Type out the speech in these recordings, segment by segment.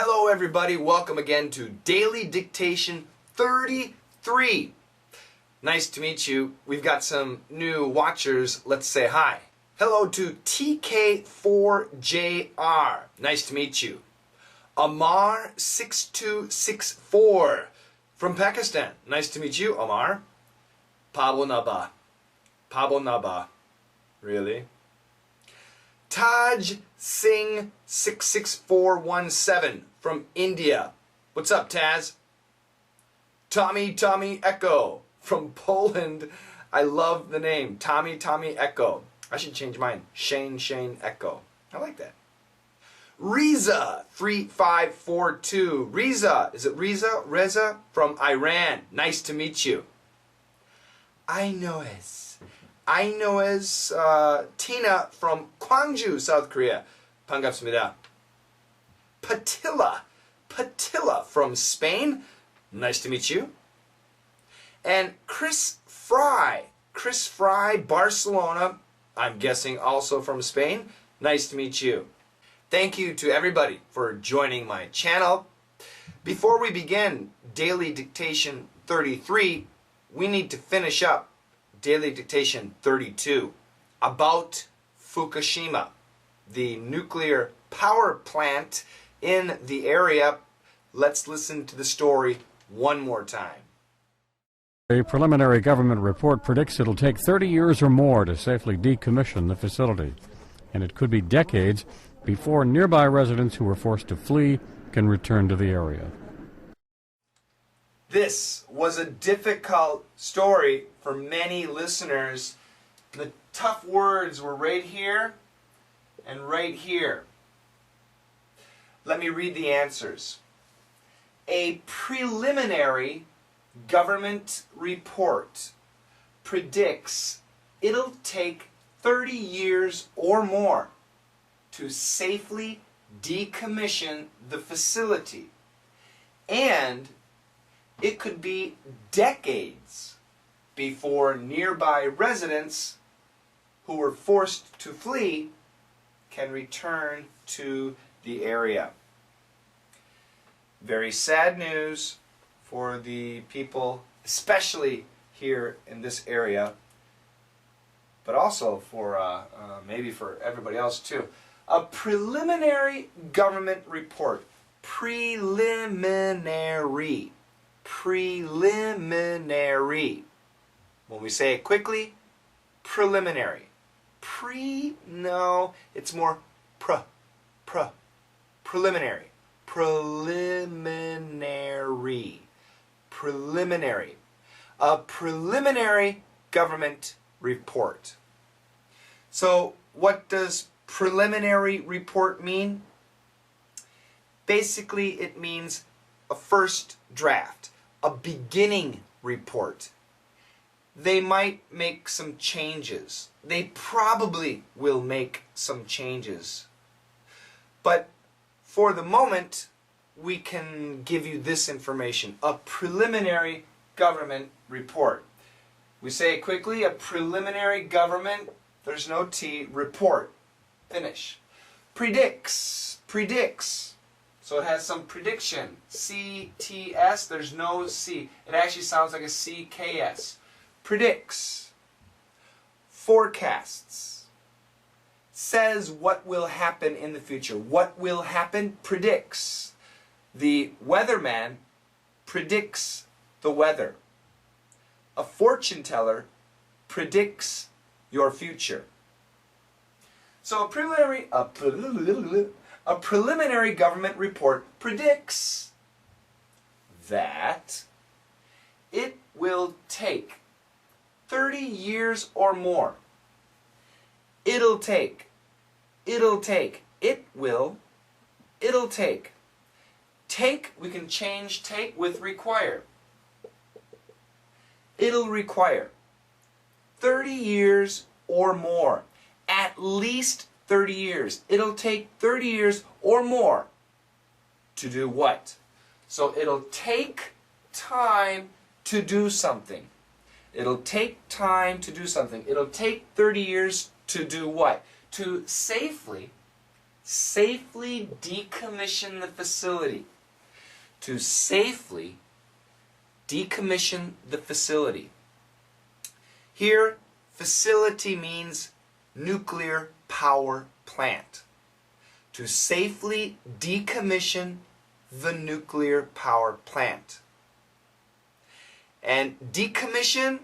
Hello everybody, welcome again to Daily Dictation 33. Nice to meet you. We've got some new watchers. Let's say hi. Hello to TK4JR. Nice to meet you. Amar6264 from Pakistan. Nice to meet you, Amar. Pabonaba. Really? Taj Singh 66417 from India. What's up, Taz? Tommy Echo from Poland. I love the name. Tommy Echo. I should change mine. Shane Echo. I like that. Reza 3542. Reza. Is it Reza? Reza from Iran. Nice to meet you. I know Tina from Gwangju, South Korea. 반갑습니다. Patilla from Spain. Nice to meet you. And Chris Fry, Barcelona. I'm guessing also from Spain. Nice to meet you. Thank you to everybody for joining my channel. Before we begin Daily Dictation 33, we need to finish up Daily Dictation 32 about Fukushima, the nuclear power plant in the area. Let's listen to the story one more time. A preliminary government report predicts it'll take 30 years or more to safely decommission the facility, and it could be decades before nearby residents who were forced to flee can return to the area. This was a difficult story for many listeners. The tough words were right here and right here. Let me read the answers. A preliminary government report predicts it'll take 30 years or more to safely decommission the facility, and it could be decades before nearby residents who were forced to flee can return to the area. Very sad news for the people, especially here in this area, but also for maybe for everybody else too. A preliminary government report. Preliminary. When we say it quickly, preliminary. No, it's more preliminary. Preliminary. A preliminary government report. So, what does preliminary report mean? Basically, it means a first draft, a beginning report. They might make some changes. They probably will make some changes. But for the moment, we can give you this information, a preliminary government report. We say it quickly, a preliminary government, there's no T, report. Finish. Predicts. So it has some prediction. CTS, there's no C. It actually sounds like a CKS. Predicts. Forecasts. Says what will happen in the future. What will happen? Predicts. The weatherman predicts the weather. A fortune teller predicts your future. So a preliminary government report predicts that it will take 30 years or more. It'll take. Take, we can change take with require. It'll require 30 years or more. At least 30 years. It'll take 30 years or more to do what? So it'll take time to do something. It'll take time to do something. It'll take 30 years to do what? To safely safely decommission the facility. To safely decommission the facility. Here, facility means nuclear power plant. To safely decommission the nuclear power plant. And decommission,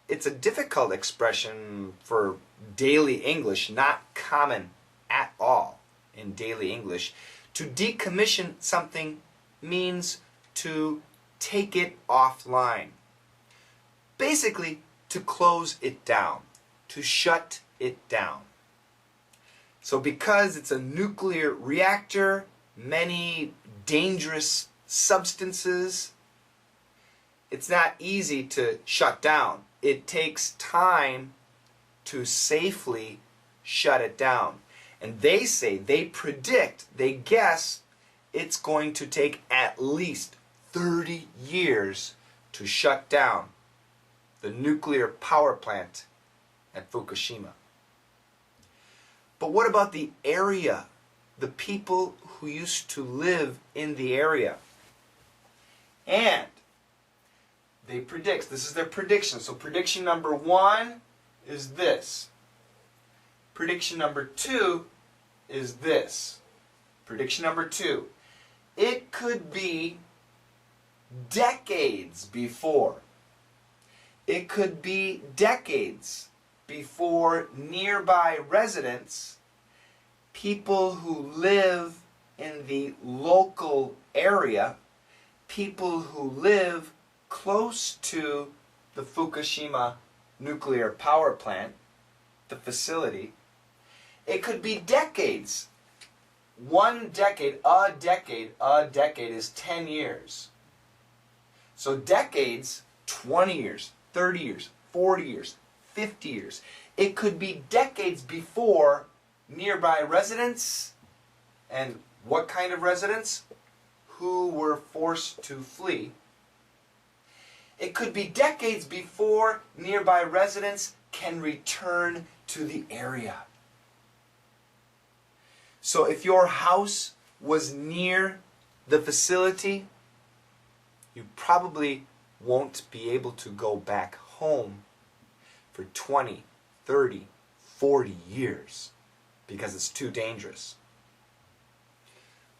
it's a difficult expression for daily English, not common at all in daily English. To decommission something means to take it offline. Basically, to close it down, to shut it down. So because it's a nuclear reactor, many dangerous substances, it's not easy to shut down. It takes time to safely shut it down. And they say, they predict, they guess it's going to take at least 30 years to shut down the nuclear power plant at Fukushima. But what about the area? The people who used to live in the area? And they predict, this is their prediction. So prediction number 1 is this. Prediction number 2 is this. Prediction number 2. It could be decades before. It could be decades before nearby residents, people who live in the local area, people who live close to the Fukushima nuclear power plant, the facility. It could be decades. A decade is 10 years. So decades, 20 years, 30 years, 40 years, 50 years. It could be decades before nearby residents. And what kind of residents? Who were forced to flee. It could be decades before nearby residents can return to the area. So if your house was near the facility, you probably won't be able to go back home for 20, 30, 40 years because it's too dangerous.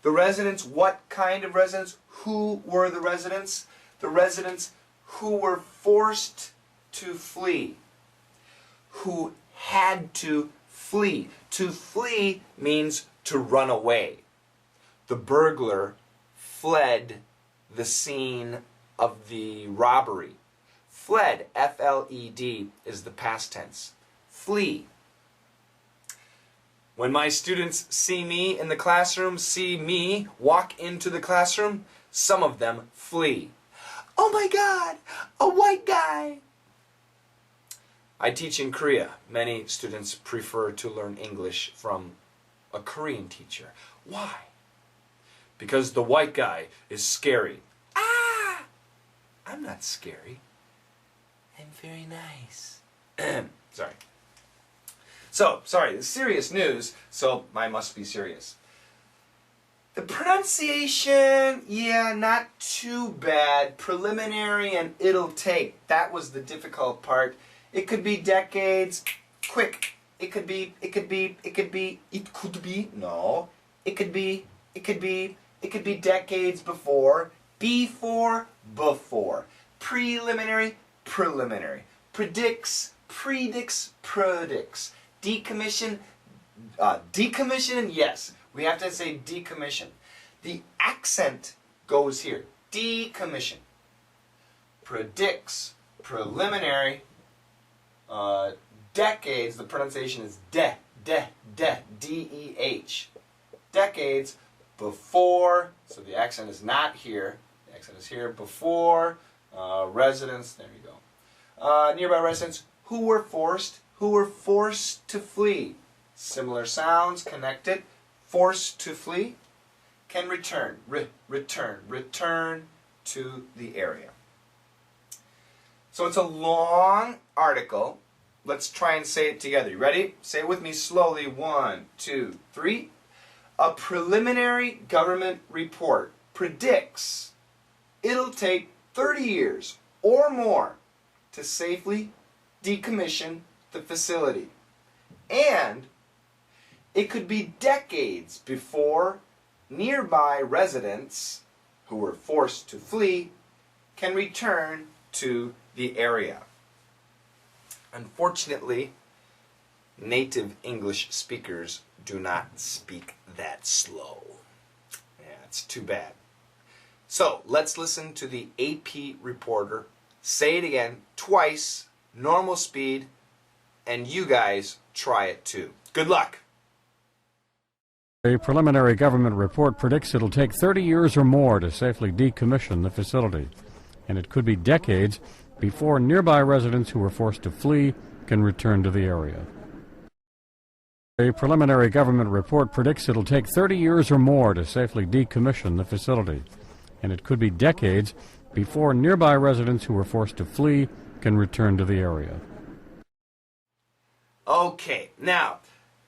The residents, what kind of residents? Who were the residents? The residents who were forced to flee, who had to flee. To flee means to run away. The burglar fled the scene of the robbery. Fled, F-L-E-D, is the past tense. Flee. When my students see me in the classroom, see me walk into the classroom, some of them flee. Oh my God, a white guy! I teach in Korea. Many students prefer to learn English from a Korean teacher. Why? Because the white guy is scary. Ah! I'm not scary. I'm very nice. Sorry. So, sorry, it's serious news, so I must be serious. The pronunciation, yeah, not too bad. Preliminary and it'll take. That was the difficult part. It could be decades. Quick. It could be, no. It could be decades before. Before. Preliminary. Predicts. Decommission. Decommission, yes. We have to say decommission. The accent goes here. Decommission. Predicts. Preliminary. Decades, the pronunciation is D-E-H. Decades before, so the accent is not here. The accent is here. Before, residents, there you go. Nearby residents who were forced to flee. Similar sounds, connected. Forced to flee, can return. Return to the area. So it's a long article. Let's try and say it together. You ready? Say it with me slowly. 1, 2, 3. A preliminary government report predicts it'll take 30 years or more to safely decommission the facility. And it could be decades before nearby residents who were forced to flee can return to the area. Unfortunately, native English speakers do not speak that slow. Yeah, it's too bad. So let's listen to the AP reporter say it again twice, normal speed, and you guys try it too. Good luck. A preliminary government report predicts it'll take 30 years or more to safely decommission the facility, and it could be decades before nearby residents who were forced to flee can return to the area. A preliminary government report predicts it'll take 30 years or more to safely decommission the facility, and it could be decades before nearby residents who were forced to flee can return to the area. Okay, now,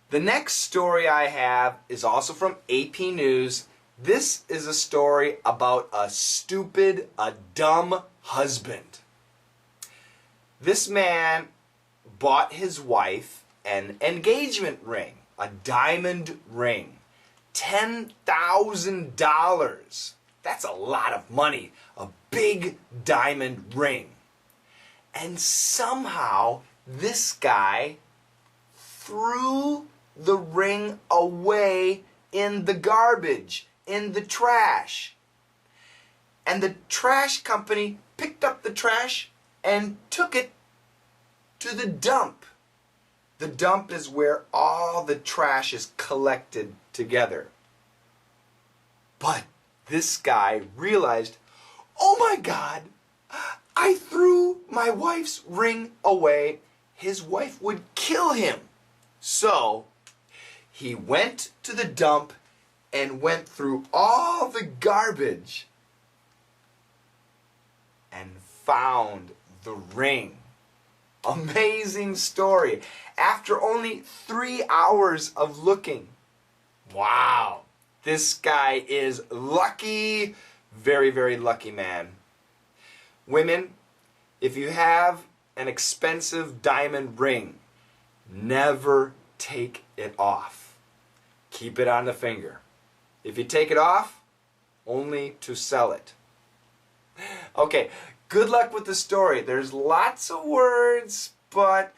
the next story I have is also from AP News. This is a story about a dumb husband. This man bought his wife an engagement ring, a diamond ring, $10,000. That's a lot of money, a big diamond ring. And somehow this guy threw the ring away in the garbage, in the trash. And the trash company picked up the trash and took it to the dump. The dump is where all the trash is collected together. But this guy realized, oh my God, I threw my wife's ring away. His wife would kill him. So he went to the dump and went through all the garbage and found the ring. Amazing story. After only 3 hours of looking. Wow. This guy is lucky. Very, very lucky man. Women, if you have an expensive diamond ring, never take it off. Keep it on the finger. If you take it off, only to sell it. Okay, good luck with the story. There's lots of words, but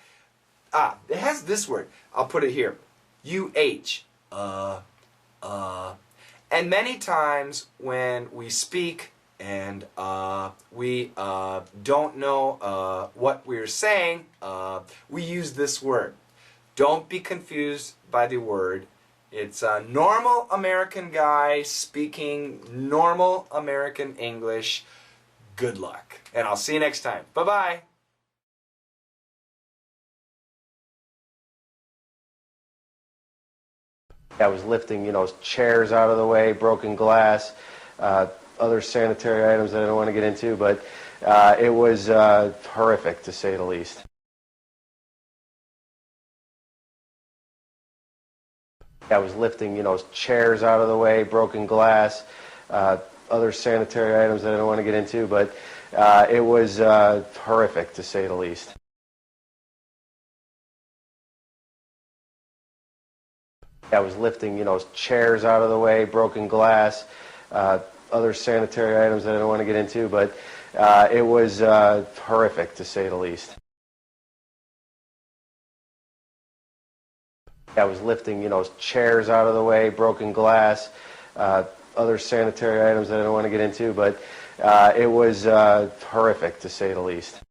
it has this word. I'll put it here. U-H. And many times when we speak and we don't know what we're saying, we use this word. Don't be confused by the word. It's a normal American guy speaking normal American English. Good luck. And I'll see you next time. Bye-bye. I was lifting, chairs out of the way, broken glass, other sanitary items that I don't want to get into, but it was horrific, to say the least. I was lifting, chairs out of the way, broken glass, other sanitary items that I don't want to get into, but it was horrific, to say the least. I was lifting, chairs out of the way, broken glass, other sanitary items that I don't want to get into, but it was horrific, to say the least. I was lifting, chairs out of the way, broken glass, other sanitary items that I don't want to get into, but it was horrific, to say the least.